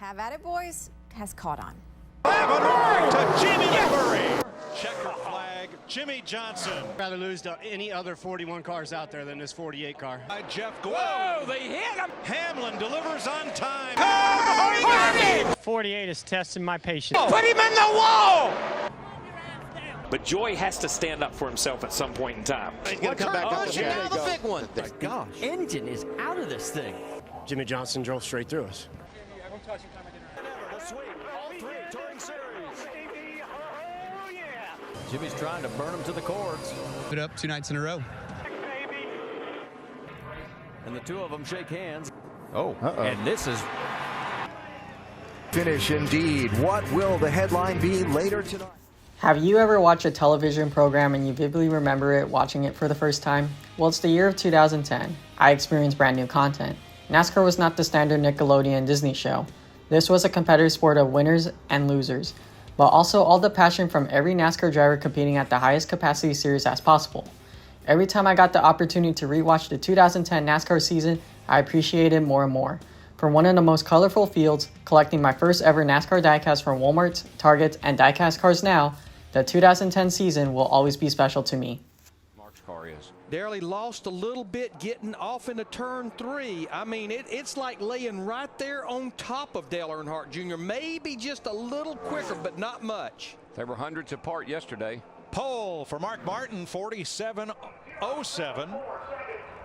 Have at it, boys has caught on. To Jamie McMurray. Checker flag, Jimmy Johnson. I'd rather lose to any other 41 cars out there than this 48 car. Jeff Whoa, they hit him. Hamlin delivers on time. 48 is testing my patience. Put him in the wall. But Joy has to stand up for himself at some point in time. He's going to come back up the Now the big one. My gosh. Engine is out of this thing. Jimmy Johnson drove straight through us. Jimmy's trying to burn him to the cords. Put up 2 nights in a row. And the two of them shake hands. Oh, And this is finish indeed. What will the headline be later tonight? Have you ever watched a television program and you vividly remember it watching it for the first time? Well, it's the year of 2010. I experienced brand new content. NASCAR was not the standard Nickelodeon Disney show. This was a competitive sport of winners and losers, but also all the passion from every NASCAR driver competing at the highest capacity series as possible. Every time I got the opportunity to rewatch the 2010 NASCAR season, I appreciated it more and more. From one of the most colorful fields, collecting my first ever NASCAR diecast from Walmart's, Target's, and Diecast Cars Now, the 2010 season will always be special to me. Mark's car is. Darrell lost a little bit getting off into turn 3. I mean, it's like laying right there on top of Dale Earnhardt Jr. Maybe just a little quicker, but not much. They were hundreds apart yesterday. Pole for Mark Martin, 47.07.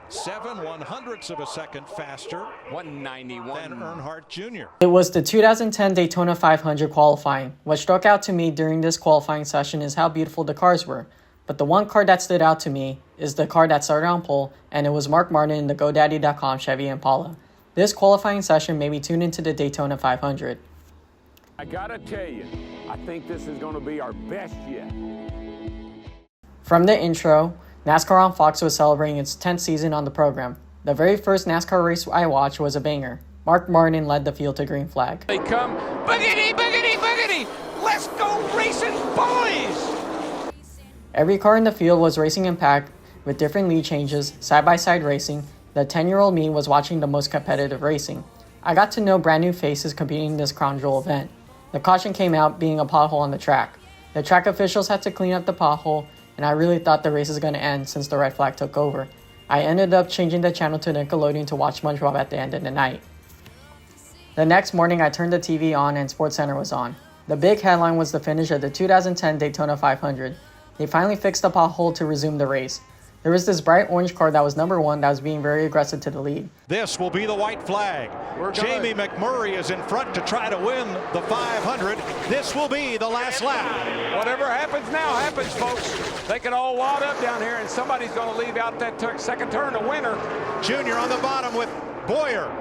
7/100ths of a second faster 191 than Earnhardt Jr. It was the 2010 Daytona 500 qualifying. What struck out to me during this qualifying session is how beautiful the cars were. But the one car that stood out to me is the car that started on pole, and it was Mark Martin in the GoDaddy.com Chevy Impala. This qualifying session made me tune into the Daytona 500. I gotta tell you, I think this is gonna be our best yet. From the intro, NASCAR on Fox was celebrating its 10th season on the program. The very first NASCAR race I watched was a banger. Mark Martin led the field to green flag. They come, boogity, boogity, boogity. Let's go racing, boys. Every car in the field was racing in pack with different lead changes, side-by-side racing. The 10-year-old me was watching the most competitive racing. I got to know brand new faces competing in this crown jewel event. The caution came out being a pothole on the track. The track officials had to clean up the pothole, and I really thought the race was going to end since the red flag took over. I ended up changing the channel to Nickelodeon to watch SpongeBob at the end of the night. The next morning I turned the TV on and SportsCenter was on. The big headline was the finish of the 2010 Daytona 500. They finally fixed the pothole to resume the race. There was this bright orange car that was number 1 that was being very aggressive to the lead. This will be the white flag. Jamie McMurray is in front to try to win the 500. This will be the last lap. Whatever happens now happens, folks. They can all wad up down here, and somebody's going to leave out that second turn to winner. Junior on the bottom with Boyer.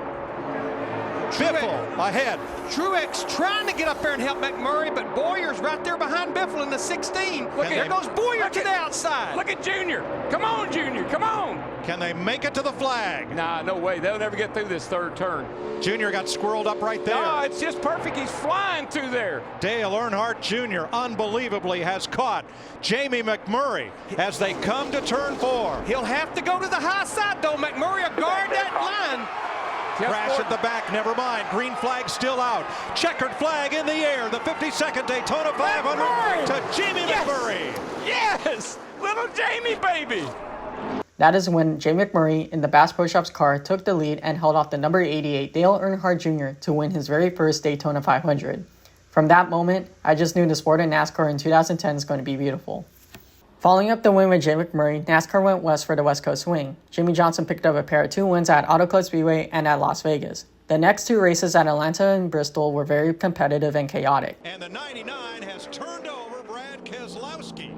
Biffle ahead. Truex trying to get up there and help McMurray, but Boyer's right there behind Biffle in the 16. Look, there goes Boyer to the outside. Look at Junior. Come on, Junior. Come on. Can they make it to the flag? Nah, no way. They'll never get through this third turn. Junior got squirreled up right there. No, it's just perfect. He's flying through there. Dale Earnhardt Jr. unbelievably has caught Jamie McMurray as they come to turn 4. He'll have to go to the high side, though. McMurray will guard that line. Crash at the back, never mind. Green flag still out. Checkered flag in the air. The 52nd Daytona 500 to Jamie McMurray. Yes! Little Jamie, baby! That is when Jay McMurray in the Bass Pro Shops car took the lead and held off the number 88 Dale Earnhardt Jr. to win his very first Daytona 500. From that moment, I just knew the sport of NASCAR in 2010 is going to be beautiful. Following up the win with Jay McMurray, NASCAR went west for the West Coast swing. Jimmy Johnson picked up a pair of 2 wins at Auto Club Speedway and at Las Vegas. The next 2 races at Atlanta and Bristol were very competitive and chaotic. And the 99 has turned over Brad Keselowski.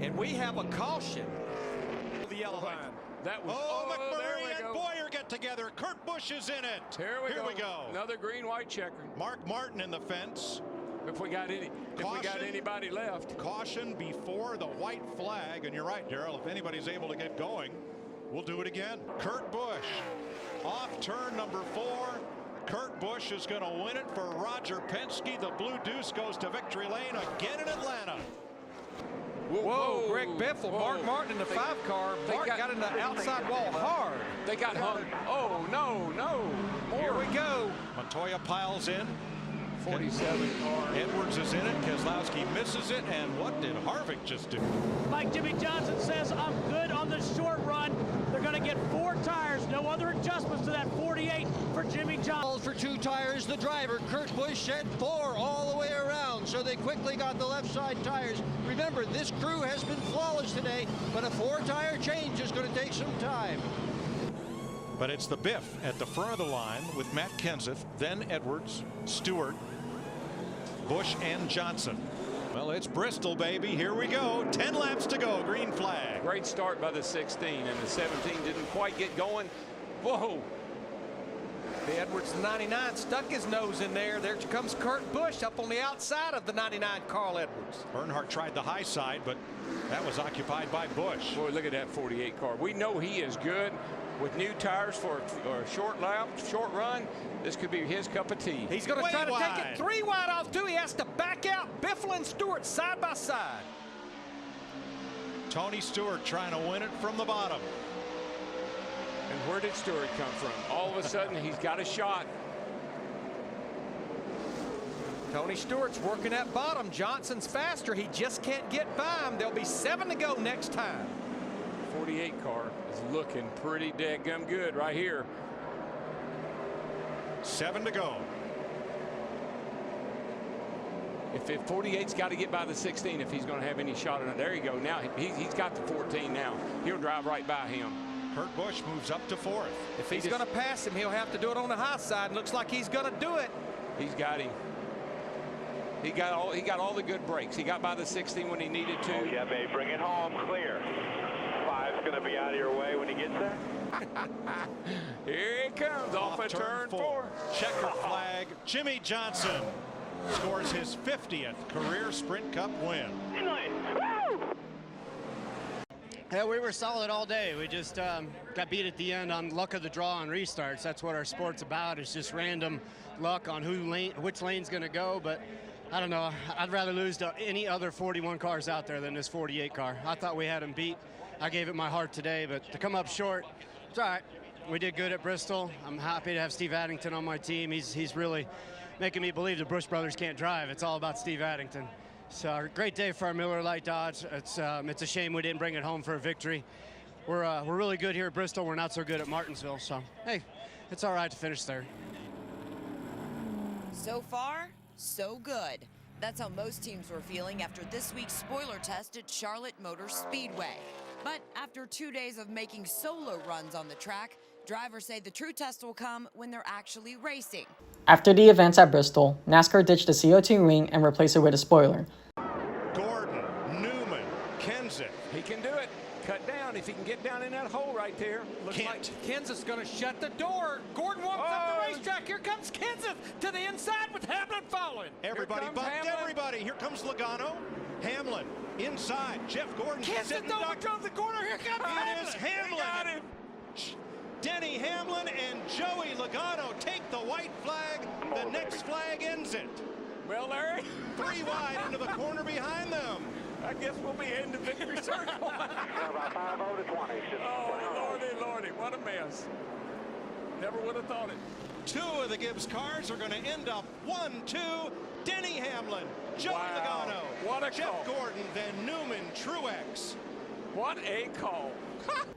And we have a caution. The yellow line. That was, McMurray there we and go. Boyer get together. Kurt Busch is in it. Here we go. Another green-white checker. Mark Martin in the fence. If we got anybody left. Caution before the white flag. And you're right, Darrell. If anybody's able to get going, we'll do it again. Kurt Busch off turn number 4. Kurt Busch is going to win it for Roger Penske. The Blue Deuce goes to victory lane again in Atlanta. Whoa, Greg Biffle, Mark Martin in the 5 car. Mark got in the outside wall hard. They got hung. Oh, no. Here we go. Montoya piles in. 47 car. Edwards is in it. Keselowski misses it. And what did Harvick just do? Like Jimmy Johnson says, I'm good on the short run. They're going to get 4 tires. No other adjustments to that 48 for Jimmy Johnson. For 2 tires, the driver, Kurt Busch, said 4 all the way around, so they quickly got the left side tires. Remember, this crew has been flawless today, but a 4-tire change is going to take some time. But it's the Biff at the front of the line with Matt Kenseth, then Edwards, Stewart, Busch, and Johnson. Well, it's Bristol, baby. Here we go. 10 laps to go. Green flag. Great start by the 16, and the 17 didn't quite get going. Whoa. The Edwards 99 stuck his nose in there. There comes Kurt Busch up on the outside of the 99 Carl Edwards. Earnhardt tried the high side, but that was occupied by Busch. Boy, look at that 48 car. We know he is good with new tires for a short lap, short run. This could be his cup of tea. He's going to try to take it 3 wide off, too. He has to back out. Biffle and Stewart side by side. Tony Stewart trying to win it from the bottom. And where did Stewart come from? All of a sudden, he's got a shot. Tony Stewart's working at bottom. Johnson's faster. He just can't get by him. There'll be 7 to go next time. 48 car is looking pretty daggum good right here. 7 to go. If 48's got to get by the 16 if he's going to have any shot in it. There you go. Now he's got the 14 now. He'll drive right by him. Kurt Busch moves up to 4th. If he's going to pass him, he'll have to do it on the high side. Looks like he's going to do it. He's got him. He got all the good breaks. He got by the 16 when he needed to. Oh, yeah, babe, bring it home. Clear. 5's going to be out of your way when he gets there. Here he comes off of turn 4. Checker flag. Jimmy Johnson scores his 50th career Sprint Cup win. Yeah, we were solid all day. We just got beat at the end on luck of the draw on restarts. That's what our sport's about. It's just random luck on which lane's going to go. But I don't know. I'd rather lose to any other 41 cars out there than this 48 car. I thought we had him beat. I gave it my heart today, but to come up short, it's all right. We did good at Bristol. I'm happy to have Steve Addington on my team. He's really making me believe the Busch brothers can't drive. It's all about Steve Addington. So great day for our Miller Lite Dodge. It's a shame we didn't bring it home for a victory. We're really good here at Bristol. We're not so good at Martinsville. So hey, it's all right to finish third. So far, so good. That's how most teams were feeling after this week's spoiler test at Charlotte Motor Speedway. But after 2 days of making solo runs on the track, drivers say the true test will come when they're actually racing. After the events at Bristol, NASCAR ditched the CO2 ring and replaced it with a spoiler. Gordon, Newman, Kenseth. He can do it. Cut down if he can get down in that hole right there. Looks like Kenseth's going to shut the door. Gordon walks up the racetrack. Here comes Kenseth to the inside with Hamlin following. Everybody bumped everybody. Here comes Logano. Hamlin inside. Jeff Gordon. Kenseth overcomes the corner. Here comes Hamlin. It is Hamlin. Denny Hamlin and Joey Logano take the white flag. The next flag ends it. Well, Larry. 3 wide into the corner behind them. I guess we'll be heading to victory circle. About 5-0 to 20. Oh, Lordy, what a mess. Never would have thought it. 2 of the Gibbs cars are going to end up 1-2. Denny Hamlin, Joey Logano, what a Jeff call. Gordon, then Newman, Truex. What a call.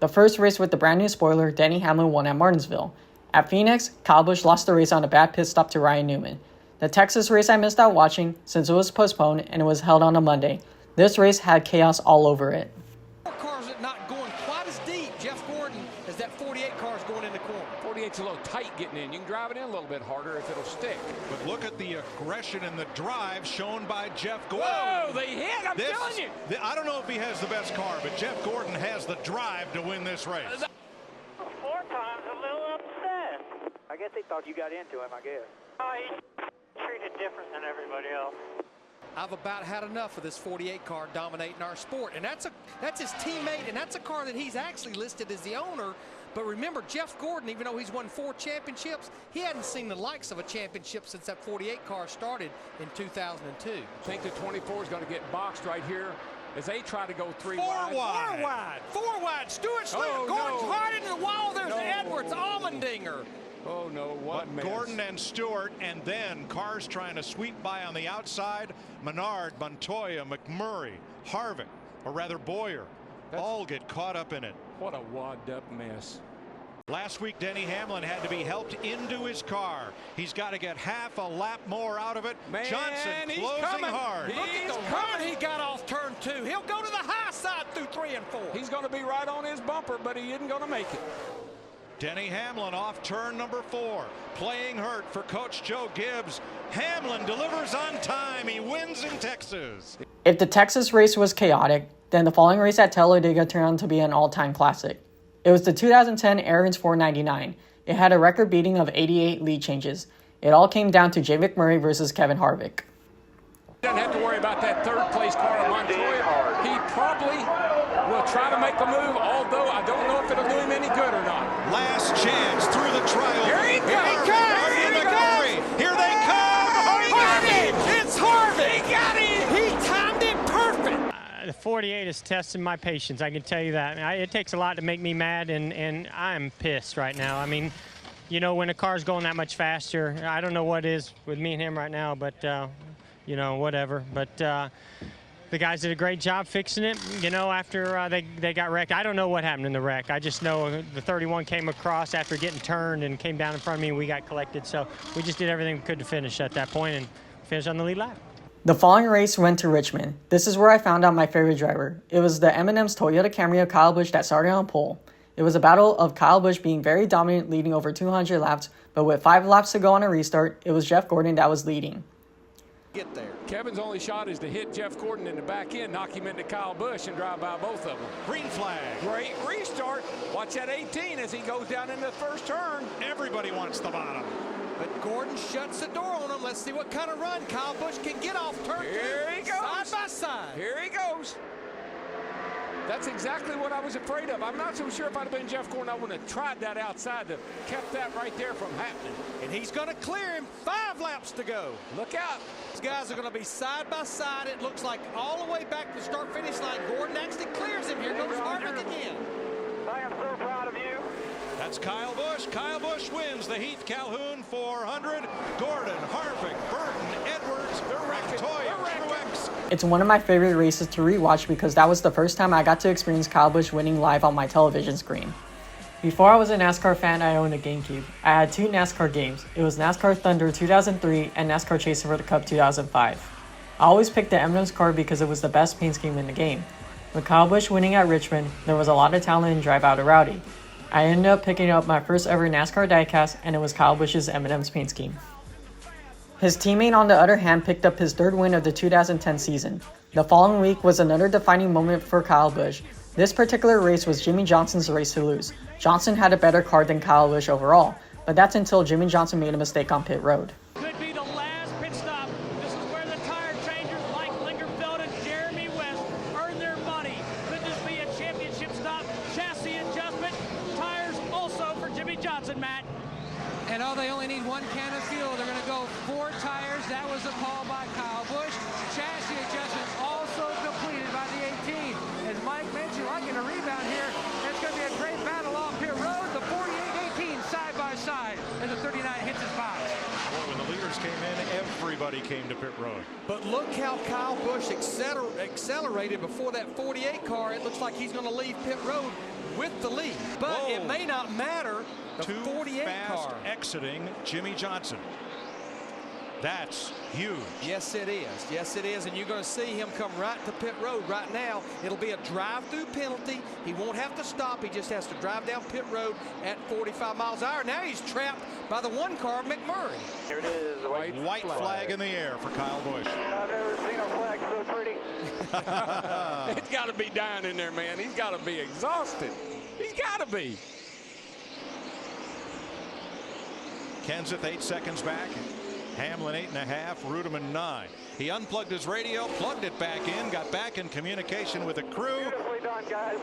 The first race with the brand new spoiler, Denny Hamlin won at Martinsville. At Phoenix, Kyle Busch lost the race on a bad pit stop to Ryan Newman. The Texas race I missed out watching since it was postponed and it was held on a Monday. This race had chaos all over it. Cars are not going quite as deep, Jeff Gordon, as that 48 car is going in the corner. 48's a little tight getting in. You can drive it in a little bit harder if it'll stick. But look at the aggression and the drive shown by Jeff Gordon. Whoa, they hit, I'm telling you. I don't know if he has the best car, but Jeff Gordon has the drive to win this race. 4 times a little upset. I guess they thought you got into him, I guess. Oh, he's treated different than everybody else. I've about had enough of this 48 car dominating our sport, and that's his teammate, and that's a car that he's actually listed as the owner. But remember, Jeff Gordon, even though he's won 4 championships, he hadn't seen the likes of a championship since that 48 car started in 2002. I think the 24 is going to get boxed right here as they try to go Four wide. Stewart Slater. Gordon's hard into the wall. There's Edwards. Allmendinger. Oh, no, what a mess. Gordon and Stewart, and then cars trying to sweep by on the outside. Menard, Montoya, McMurray, Harvick, or rather Boyer, all get caught up in it. What a wadded-up mess. Last week, Denny Hamlin had to be helped into his car. He's got to get half a lap more out of it. Man, Johnson he's closing coming. hard. Look at the run he got off turn 2. He'll go to the high side through 3 and 4. He's going to be right on his bumper, but he isn't going to make it. Denny Hamlin off turn number 4, playing hurt for Coach Joe Gibbs. Hamlin delivers on time. He wins in Texas. If the Texas race was chaotic, then the following race at Talladega turned out to be an all-time classic. It was the 2010 Aaron's 499. It had a record beating of 88 lead changes. It all came down to Jay McMurray versus Kevin Harvick. Doesn't have to worry about that third-place car of Montoya. He probably will try to make the move, although I don't know if it'll do him any good or not. Last chance through the trial. Here he comes! Here they come! It's Harvick! He got him! He timed it perfect! The 48 is testing my patience, I can tell you that. It takes a lot to make me mad, and I'm pissed right now. I mean, you know, when a car's going that much faster, I don't know what it is with me and him right now, but, you know, whatever. But the guys did a great job fixing it, you know, after they got wrecked. I don't know what happened in the wreck. I just know the 31 came across after getting turned and came down in front of me, and we got collected. So we just did everything we could to finish at that point and finish on the lead lap. The following race went to Richmond. This is where I found out my favorite driver. It was the M&M's Toyota Camry of Kyle Busch that started on pole. It was a battle of Kyle Busch being very dominant, leading over 200 laps, but with 5 laps to go on a restart, it was Jeff Gordon that was leading. Get there. Kevin's only shot is to hit Jeff Gordon in the back end, knock him into Kyle Busch, and drive by both of them. Green flag. Great restart. Watch that 18 as he goes down in the first turn. Everybody wants the bottom. But Gordon shuts the door on him. Let's see what kind of run Kyle Busch can get off turn 2. Here he goes. Side by side. Here he goes. That's exactly what I was afraid of. I'm not so sure if I'd have been Jeff Gordon, I wouldn't have tried that outside to kept that right there from happening. And he's going to clear him. 5 laps to go. Look out. These guys are going to be side by side. It looks like all the way back to the start-finish line. Gordon actually clears him. Here goes Harvick again. I am so proud of you. That's Kyle Busch. Kyle Busch wins the Heath Calhoun 400. Gordon, Harvick, Burton, Edwards, Montoya, Truex. It's one of my favorite races to rewatch because that was the first time I got to experience Kyle Busch winning live on my television screen. Before I was a NASCAR fan, I owned a GameCube. I had 2 NASCAR games. It was NASCAR Thunder 2003 and NASCAR Chasing for the Cup 2005. I always picked the M&M's car because it was the best paint scheme in the game. With Kyle Busch winning at Richmond, there was a lot of talent in Drive Out of Rowdy. I ended up picking up my first ever NASCAR diecast, and it was Kyle Busch's M&M's paint scheme. His teammate, on the other hand, picked up his 3rd win of the 2010 season. The following week was another defining moment for Kyle Busch. This particular race was Jimmy Johnson's race to lose. Johnson had a better car than Kyle Busch overall, but that's until Jimmy Johnson made a mistake on pit road. Could be the last pit stop. This is where the tire changers like Lingerfeld and Jeremy West earn their money. Could this be a championship stop? Chassis adjustment. Tires also for Jimmy Johnson, Matt. And they only need 1 can of fuel. They're going to go 4 tires. That was a call by Kyle Busch. Chassis adjustment also completed by the 18. As Mike mentioned, like in a rebound here, it's going to be a great battle off pit road. The 48-18 side by side as the 39 hits his box. Boy, when the leaders came in, everybody came to pit road. But look how Kyle Busch accelerated before that 48 car. It looks like he's going to leave pit road with the lead. But it may not matter. The 48 car exiting Jimmy Johnson. That's huge. Yes, it is. Yes, it is. And you're going to see him come right to pit road right now. It'll be a drive-through penalty. He won't have to stop. He just has to drive down pit road at 45 miles an hour. Now he's trapped by the 1 car of McMurray. Here it is. White flag in the air for Kyle Busch. I've never seen a flag so pretty. It's got to be down in there, man. He's got to be exhausted. He's got to be. Kenseth 8 seconds back. Hamlin 8.5, Rudeman 9. He unplugged his radio, plugged it back in, got back in communication with the crew. Beautifully done, guys.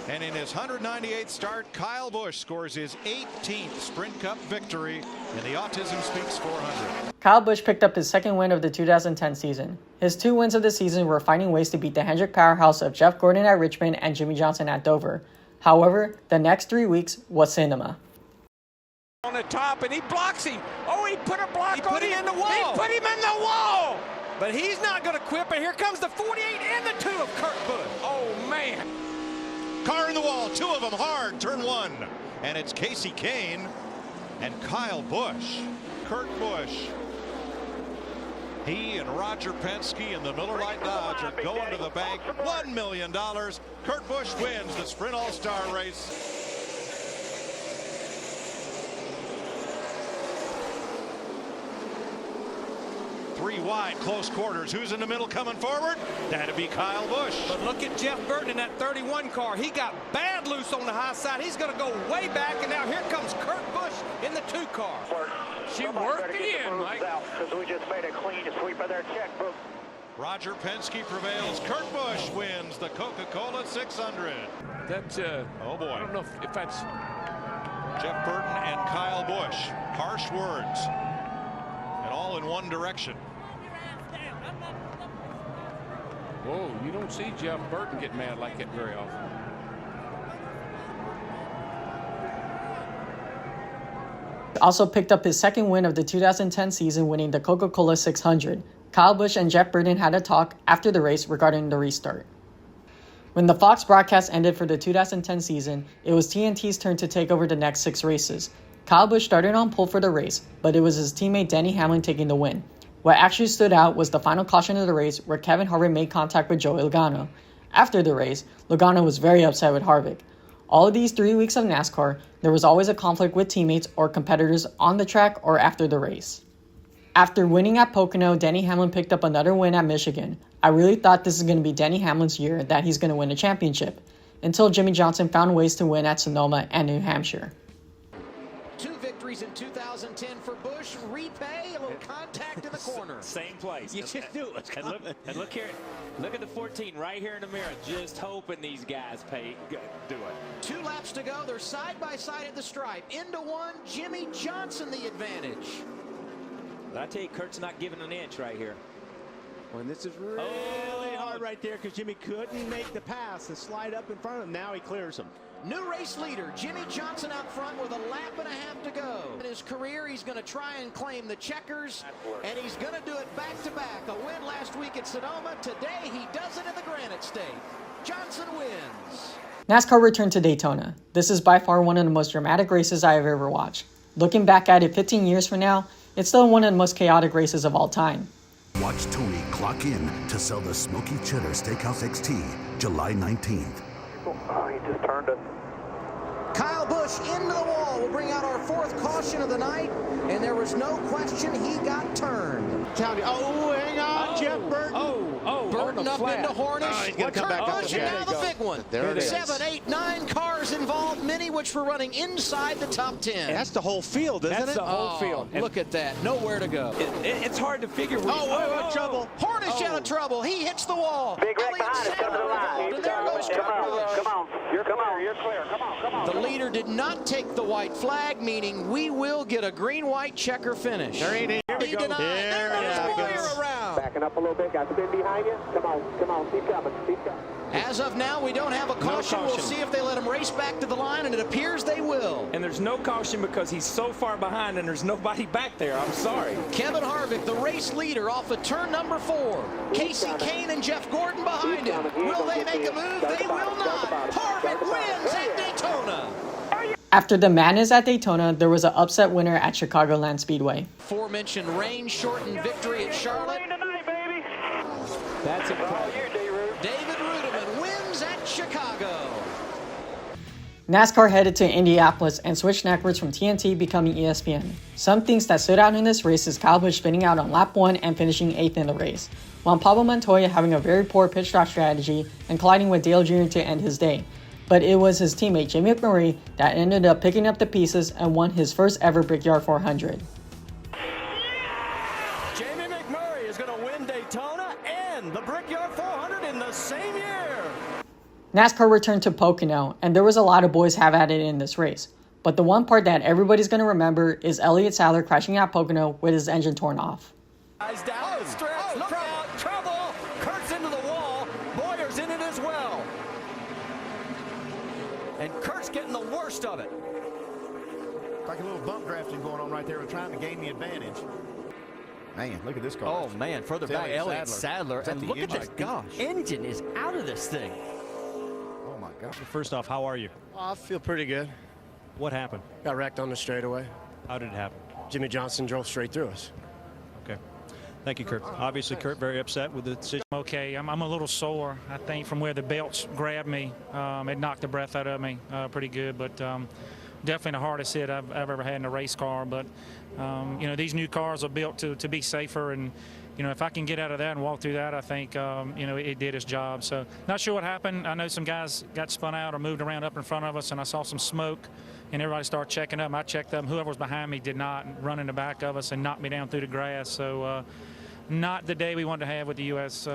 And in his 198th start, Kyle Busch scores his 18th Sprint Cup victory in the Autism Speaks 400. Kyle Busch picked up his second win of the 2010 season. His 2 wins of the season were finding ways to beat the Hendrick powerhouse of Jeff Gordon at Richmond and Jimmy Johnson at Dover. However, the next 3 weeks was cinema. On the top, and he blocks him. Oh, he put a block He on put him him. in the wall. He put him in the wall. But he's not going to quit, but here comes the 48 and the 2 of Kurt Busch. Oh, man. Car in the wall, 2 of them hard, turn 1. And it's Casey Kane and Kyle Busch. Kurt Busch. He and Roger Penske and the Miller Lite Dodge are going to the bank. $1 million. Kurt Busch wins the Sprint All-Star race. Three wide, close quarters. Who's in the middle coming forward? That'd be Kyle Busch. But look at Jeff Burton in that 31 car. He got bad loose on the high side. He's going to go way back, and now here comes Kurt Busch in the 2 car. She worked the end, Mike. Because we just made a clean sweep of their checkbook. Roger Penske prevails. Kurt Busch wins the Coca-Cola 600. That's, oh boy. I don't know if that's... Jeff Burton and Kyle Busch. Harsh words. And all in one direction. Whoa, you don't see Jeff Burton get mad like that very often. Also picked up his second win of the 2010 season, winning the Coca-Cola 600. Kyle Busch and Jeff Burton had a talk after the race regarding the restart. When the Fox broadcast ended for the 2010 season, it was TNT's turn to take over the next 6 races. Kyle Busch started on pole for the race, but it was his teammate Denny Hamlin taking the win. What actually stood out was the final caution of the race, where Kevin Harvick made contact with Joey Logano. After the race, Logano was very upset with Harvick. All of these 3 weeks of NASCAR, there was always a conflict with teammates or competitors on the track or after the race. After winning at Pocono, Denny Hamlin picked up another win at Michigan. I really thought this is going to be Denny Hamlin's year, that he's going to win a championship, until Jimmy Johnson found ways to win at Sonoma and New Hampshire. 2 victories in 2010 for Busch. Repay, a little contact in the corner. Same place. You just knew it was coming. And look here. Look at the 14 right here in the mirror. Just hoping these guys do it. 2 laps to go. They're side by side at the stripe. Into 1. Jimmy Johnson the advantage. But I tell you, Kurt's not giving an inch right here. Well, this is really hard right there because Jimmy couldn't make the pass and slide up in front of him. Now he clears him. New race leader, Jimmy Johnson out front with a lap and a half to go. In his career, he's going to try and claim the checkers, and he's going to do it back-to-back. A win last week at Sonoma. Today, he does it in the Granite State. Johnson wins. NASCAR returned to Daytona. This is by far one of the most dramatic races I have ever watched. Looking back at it 15 years from now, it's still one of the most chaotic races of all time. Watch Tony clock in to sell the Smoky Cheddar Steakhouse XT July 19th. Oh, he just turned it. Kyle Busch into the wall will bring out our 4th caution of the night, and there was no question he got turned. Oh, hang on, Jeff Burton. Burton up into Hornish. He's going to come back up Busch, and now the big one. There it is. 7, 8, 9 cars involved, many which were running inside the top 10. And that's the whole field, isn't it? That's the whole field. Look at that. Nowhere to go. It's hard to figure. Trouble. Hornish out of trouble. He hits the wall. Big wreck behind us. Come to the line. And there goes Come on. You're clear. Come on. The leader did not take the white flag, meaning we will get a green-white checker finish. There ain't it. Here we go. There goes around. Backing up a little bit. Got spin behind you. Come on. Keep coming. As of now, we don't have a caution. We'll see if they let him race back to the line, and it appears they will. And there's no caution because he's so far behind and there's nobody back there. I'm sorry. Kevin Harvick, the race leader, off of turn number 4. Casey Kane and Jeff Gordon behind him. Will they make a move? They will not. Harvick wins at Daytona. After the madness at Daytona, there was an upset winner at Chicagoland Speedway. Aforementioned rain-shortened victory at Charlotte. That's incredible. David Rudeman wins at Chicago. NASCAR headed to Indianapolis and switched networks from TNT becoming ESPN. Some things that stood out in this race is Kyle Busch spinning out on lap 1 and finishing 8th in the race, while Pablo Montoya having a very poor pit stop strategy and colliding with Dale Jr. to end his day. But it was his teammate Jimmy McMurray that ended up picking up the pieces and won his first ever Brickyard 400. Jamie McMurray is going to win Daytona and the Brickyard 400 in the same year. NASCAR returned to Pocono, and there was a lot of boys have at it in this race. But the one part that everybody's going to remember is Elliott Sadler crashing at Pocono with his engine torn off. Guys down the stretch, look out, trouble, Kurt's into the wall, Boyer's in it as well. And Kurt's getting the worst of it. Like a little bump drafting going on right there. We're trying to gain the advantage. Man, look at this car. Oh, man, further back, Elliott Sadler. And look at this. Gosh. Engine is out of this thing. Oh, my God. First off, how are you? I feel pretty good. What happened? Got wrecked on the straightaway. How did it happen? Jimmy Johnson drove straight through us. Okay. Thank you, Kurt. Obviously, Kurt very upset with the decision. Okay, I'm a little sore, I think, from where the belts grabbed me. It knocked the breath out of me pretty good, but definitely the hardest hit I've ever had in a race car. But, you know, these new cars are built to be safer, and, you know, if I can get out of that and walk through that, I think, you know, it did its job. So not sure what happened. I know some guys got spun out or moved around up in front of us, and I saw some smoke, and everybody started checking up. I checked them. Whoever was behind me did not run in the back of us and knock me down through the grass. So not the day we wanted to have with the U.S.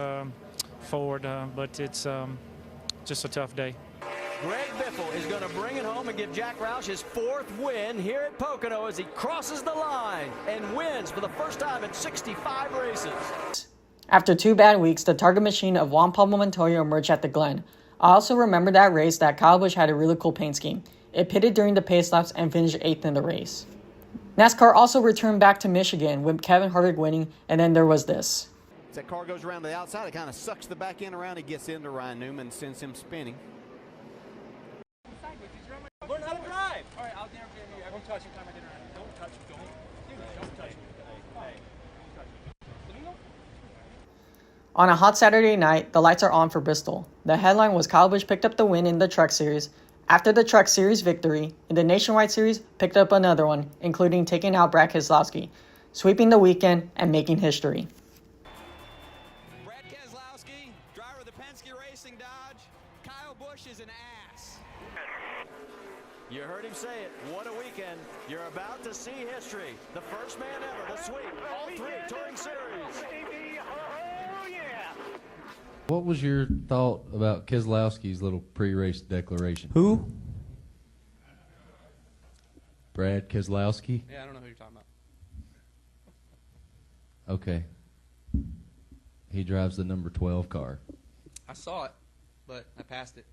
Ford, but it's just a tough day. Greg Biffle is going to bring it home and give Jack Roush his 4th win here at Pocono as he crosses the line and wins for the first time in 65 races. After 2 bad weeks, the target machine of Juan Pablo Montoya emerged at the Glen. I also remember that race that Kyle Busch had a really cool paint scheme. It pitted during the pace laps and finished 8th in the race. NASCAR also returned back to Michigan with Kevin Harvick winning, and then there was this. As that car goes around to the outside, it kind of sucks the back end around. It gets into Ryan Newman and sends him spinning. Learn how to drive. All right, I'll guarantee you. I won't touch you. Time I get around. Don't touch you. Don't touch me. On a hot Saturday night, the lights are on for Bristol. The headline was Kyle Busch picked up the win in the Truck Series. After the Truck Series victory, in the Nationwide Series, picked up another one, including taking out Brad Keselowski, sweeping the weekend and making history. Brad Keselowski, driver of the Penske Racing Dodge. Kyle Busch is an ass. You heard him say it. What a weekend. You're about to see history. The first man ever to sweep all 3 Touring Series. Oh, yeah. What was your thought about Keselowski's little pre-race declaration? Who? Brad Keselowski? Yeah, I don't know who you're talking about. Okay. He drives the number 12 car. I saw it, but I passed it.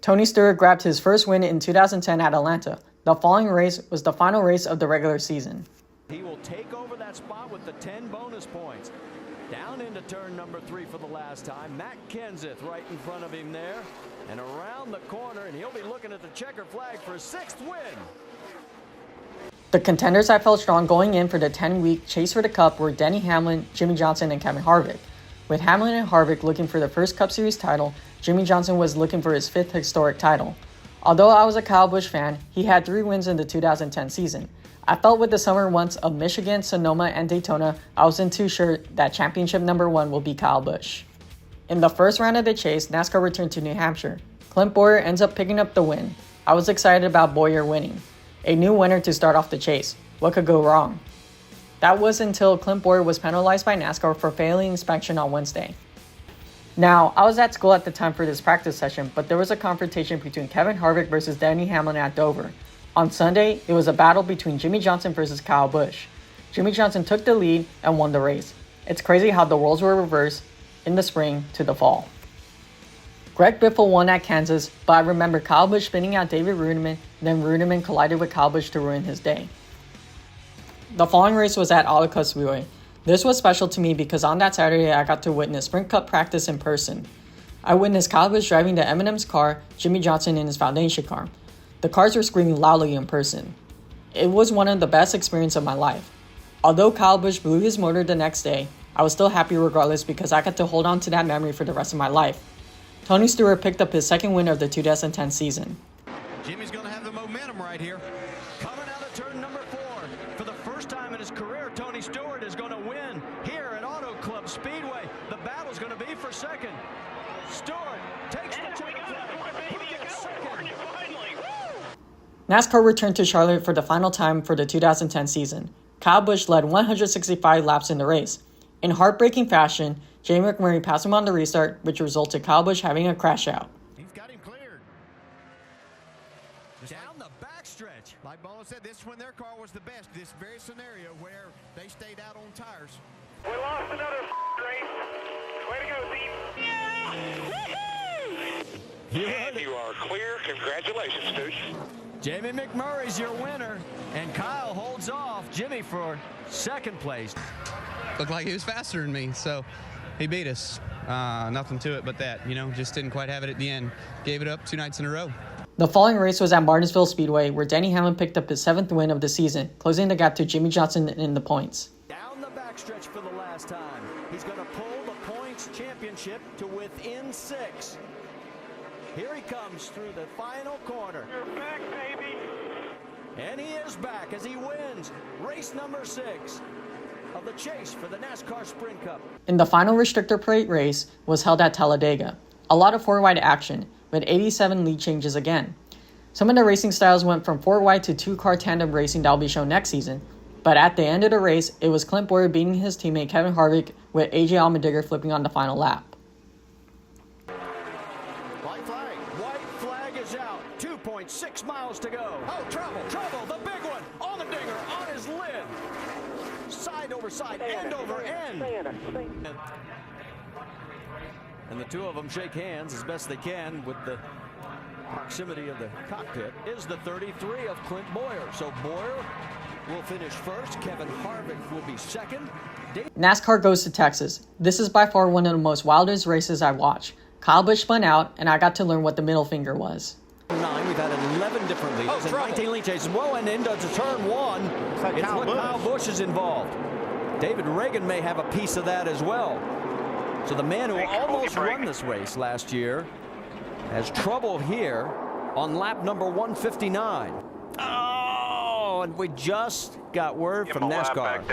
Tony Stewart grabbed his first win in 2010 at Atlanta. The following race was the final race of the regular season. He will take over that spot with the 10 bonus points. Down into turn number 3 for the last time. Matt Kenseth right in front of him there. And around the corner, and he'll be looking at the checker flag for his 6th win. The contenders I felt strong going in for the 10-week chase for the Cup were Denny Hamlin, Jimmy Johnson, and Kevin Harvick. With Hamlin and Harvick looking for the first Cup Series title, Jimmy Johnson was looking for his 5th historic title. Although I was a Kyle Busch fan, he had 3 wins in the 2010 season. I felt with the summer months of Michigan, Sonoma, and Daytona, I wasn't too sure that championship number 1 will be Kyle Busch. In the first round of the chase, NASCAR returned to New Hampshire. Clint Bowyer ends up picking up the win. I was excited about Bowyer winning. A new winner to start off the chase. What could go wrong? That was until Clint Bowyer was penalized by NASCAR for failing inspection on Wednesday. Now, I was at school at the time for this practice session, but there was a confrontation between Kevin Harvick versus Denny Hamlin at Dover. On Sunday, it was a battle between Jimmy Johnson versus Kyle Busch. Jimmy Johnson took the lead and won the race. It's crazy how the roles were reversed in the spring to the fall. Greg Biffle won at Kansas, but I remember Kyle Busch spinning out David Reutimann, then Reutimann collided with Kyle Busch to ruin his day. The following race was at Auto Speedway. This was special to me because on that Saturday I got to witness Sprint Cup practice in person. I witnessed Kyle Busch driving the M&M's car, Jimmy Johnson in his foundation car. The cars were screaming loudly in person. It was one of the best experiences of my life. Although Kyle Busch blew his motor the next day, I was still happy regardless because I got to hold on to that memory for the rest of my life. Tony Stewart picked up his 2nd win of the 2010 season. Jimmy's going to have the momentum right here. Coming out of turn number 4. For the first time in his career, Tony Stewart is going to win here at Auto Club Speedway. The battle's going to be for 2nd. Stewart takes the checker flag. He gets 2nd. NASCAR returned to Charlotte for the final time for the 2010 season. Kyle Busch led 165 laps in the race. In heartbreaking fashion, Jay McMurray passed him on the restart, which resulted in Kyle Busch having a crash out. He's got him cleared. Down the backstretch. Like Bolo said, this is when their car was the best. This very scenario where they stayed out on tires. We lost another race. Way to go, Zeke. And you are clear. Congratulations, Stooge. Jamie McMurray's your winner, and Kyle holds off Jimmy for second place. Looked like he was faster than me, so he beat us. Nothing to it but that, just didn't quite have it at the end. Gave it up 2 nights in a row. The following race was at Martinsville Speedway, where Denny Hamlin picked up his 7th win of the season, closing the gap to Jimmy Johnson in the points. Down the backstretch for the last time. He's going to pull the points championship to within 6. Here he comes through the final corner. You're back, baby. And he is back as he wins race number 6 of the chase for the NASCAR Sprint Cup. In the final restrictor plate race was held at Talladega. A lot of 4-wide action, with 87 lead changes again. Some of the racing styles went from 4-wide to 2-car tandem racing that will be shown next season. But at the end of the race, it was Clint Bowyer beating his teammate Kevin Harvick, with AJ Allmendinger flipping on the final lap. White flag is out. 2.6 miles to go. Oh, trouble, the big one. Allmendinger on his lid. Side over side, end over end. And the two of them shake hands as best they can with the proximity of the cockpit. Is the 33 of Clint Bowyer. So Bowyer will finish first. Kevin Harvick will be second. NASCAR goes to Texas. This is by far one of the most wildest races I watched. Kyle Busch spun out, and I got to learn what the middle finger was. 9, we've had 11 different leaders and 19 lead chases. Whoa, and into turn 1. It's Kyle Busch is involved. David Reagan may have a piece of that as well. So the man who almost won this race last year has trouble here on lap number 159. Oh, and we just got word from NASCAR.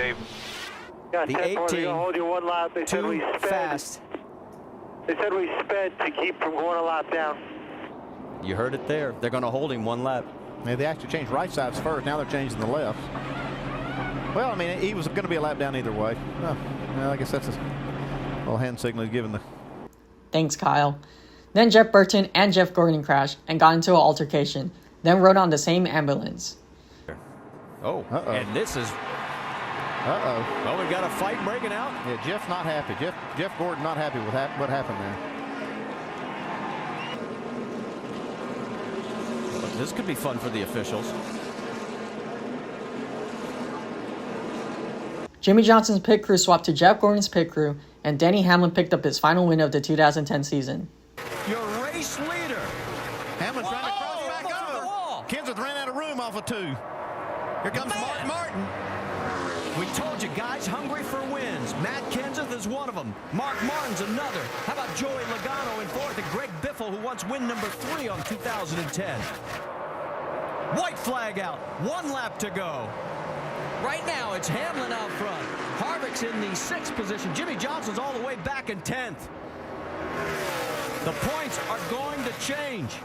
The 18, hold you 1 lap. They said we sped. Fast. They said we sped to keep from going a lap down. You heard it there. They're going to hold him 1 lap. Yeah, they actually changed right sides first. Now they're changing the left. Well, I mean, he was going to be a lap down either way. Well, I guess that's a little hand signal given the... Thanks, Kyle. Then Jeff Burton and Jeff Gordon crashed and got into an altercation, then rode on the same ambulance. Oh, and this is... Well, we've got a fight breaking out. Yeah, Jeff not happy. Jeff Gordon not happy with what happened there. This could be fun for the officials. Jimmy Johnson's pit crew swapped to Jeff Gordon's pit crew, and Denny Hamlin picked up his final win of the 2010 season. Your race leader. Hamlin trying to cross back over. Kenseth ran out of room off of 2. Here comes Mark Martin. We told you guys hungry for wins. Matt Kenseth is one of them. Mark Martin's another. How about Joey Logano in 4th and Greg Biffle, who wants win number 3 on 2010. White flag out. 1 lap to go. Right now, it's Hamlin out front. Harvick's in the 6th position. Jimmy Johnson's all the way back in 10th. The points are going to change.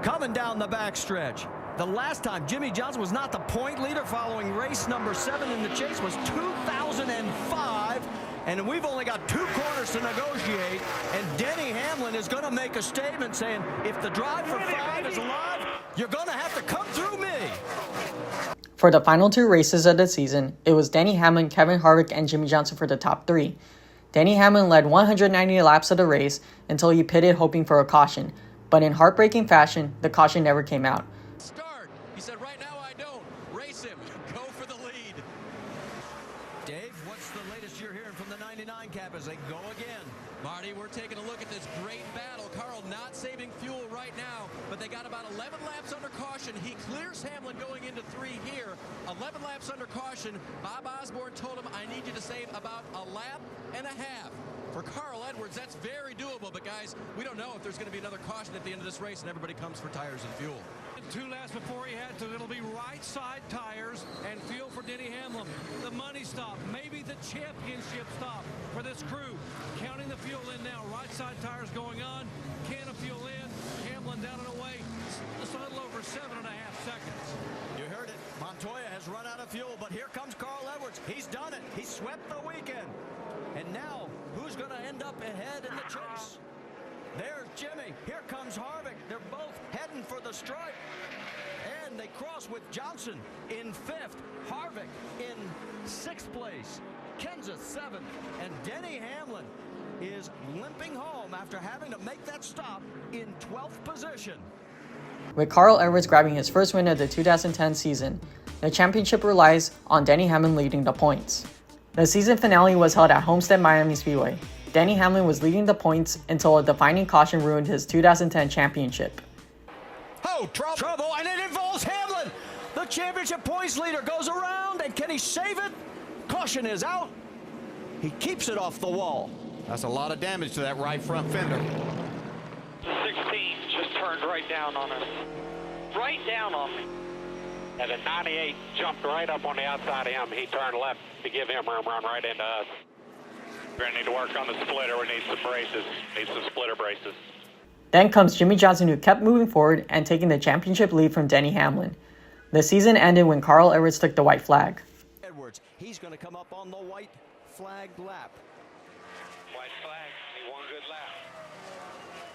Coming down the backstretch. The last time Jimmy Johnson was not the point leader following race number 7 in the chase was 2005. And we've only got 2 corners to negotiate. And Denny Hamlin is going to make a statement saying, if the drive for 5 is alive, you're going to have to come through me. For the final 2 races of the season, it was Denny Hamlin, Kevin Harvick, and Jimmy Johnson for the top 3. Denny Hamlin led 190 laps of the race until he pitted hoping for a caution. But in heartbreaking fashion, the caution never came out. Start. He said, right now I don't. Race him. Go for the lead. Dave, what's the latest you're hearing from the 99 cap as they go again? Marty, we're taking a look at this great battle. Carl not saving fuel right now, but they got about 11 laps under caution. He clears Hamlin going into 3 here. 11 laps under caution. Bob Osborne told him, I need you to save about a lap and a half. For Carl Edwards, that's very doable, but guys, we don't know if there's going to be another caution at the end of this race, and everybody comes for tires and fuel. 2 laps before he had to. It'll be right side tires and fuel for Denny Hamlin. The money stop. Maybe the the championship stop for this crew. Counting the fuel in now. Right side tires going on. Can of fuel in. Hamlin down and away. Just a little over 7.5 seconds. You heard it. Montoya has run out of fuel, but here comes Carl Edwards. He's done it. He swept the weekend. And now, who's going to end up ahead in the chase? There's Jimmy. Here comes Harvick. They're both heading for the stripe. And they cross with Johnson in 5th. Harvick in 6th place. Kenseth 7th. And Denny Hamlin is limping home after having to make that stop in 12th position. With Carl Edwards grabbing his first win of the 2010 season, the championship relies on Denny Hamlin leading the points. The season finale was held at Homestead Miami Speedway. Denny Hamlin was leading the points until a defining caution ruined his 2010 championship. Oh, trouble, and it involves Hamlin. The championship points leader goes around, and can he save it? Caution is out. He keeps it off the wall. That's a lot of damage to that right front fender. 16 just turned right down on us. Right down on me. And the 98 jumped right up on the outside of him. He turned left to give him room, run right into us. We're going to need to work on the splitter. We need some braces. Need some splitter braces. Then comes Jimmy Johnson, who kept moving forward and taking the championship lead from Denny Hamlin. The season ended when Carl Edwards took the white flag. Edwards, he's going to come up on the white flag lap. White flag. He won a good lap.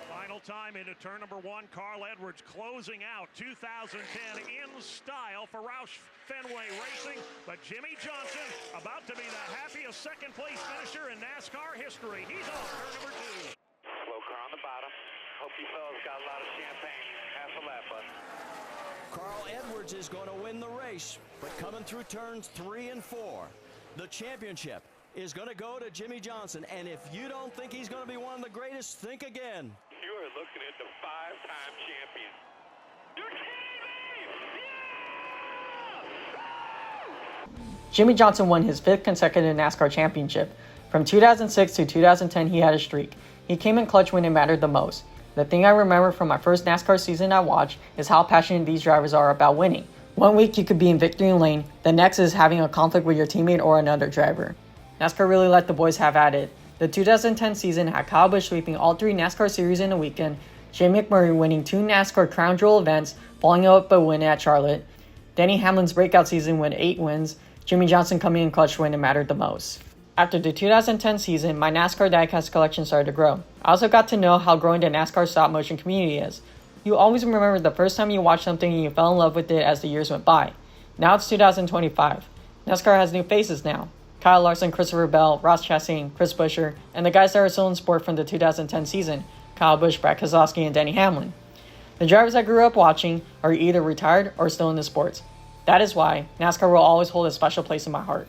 Final time into turn number 1. Carl Edwards closing out 2010 in style for Roush Fenway Racing. But Jimmy Johnson about to be the happiest second place finisher in NASCAR history. He's on turn number 2. Slow car on the bottom. Hope you fellas got a lot of champagne. Half a lap up. Carl Edwards is going to win the race, but coming through turns 3 and 4, the championship is going to go to Jimmy Johnson. And if you don't think he's going to be one of the greatest, think again. You are looking at the 5-time champion. You're kidding me! Jimmy Johnson won his 5th consecutive NASCAR championship. From 2006 to 2010, he had a streak. He came in clutch when it mattered the most. The thing I remember from my first NASCAR season I watched is how passionate these drivers are about winning. One week you could be in victory lane, the next is having a conflict with your teammate or another driver. NASCAR really let the boys have at it. The 2010 season had Kyle Busch sweeping all 3 NASCAR series in a weekend, Shane McMurray winning 2 NASCAR Crown Jewel events, following up a win at Charlotte, Denny Hamlin's breakout season with 8 wins, Jimmy Johnson coming in clutch when it mattered the most. After the 2010 season, my NASCAR diecast collection started to grow. I also got to know how growing the NASCAR stop motion community is. You always remember the first time you watched something and you fell in love with it as the years went by. Now it's 2025. NASCAR has new faces now. Kyle Larson, Christopher Bell, Ross Chastain, Chris Buescher, and the guys that are still in sport from the 2010 season, Kyle Busch, Brad Keselowski, and Denny Hamlin. The drivers I grew up watching are either retired or still in the sports. That is why NASCAR will always hold a special place in my heart.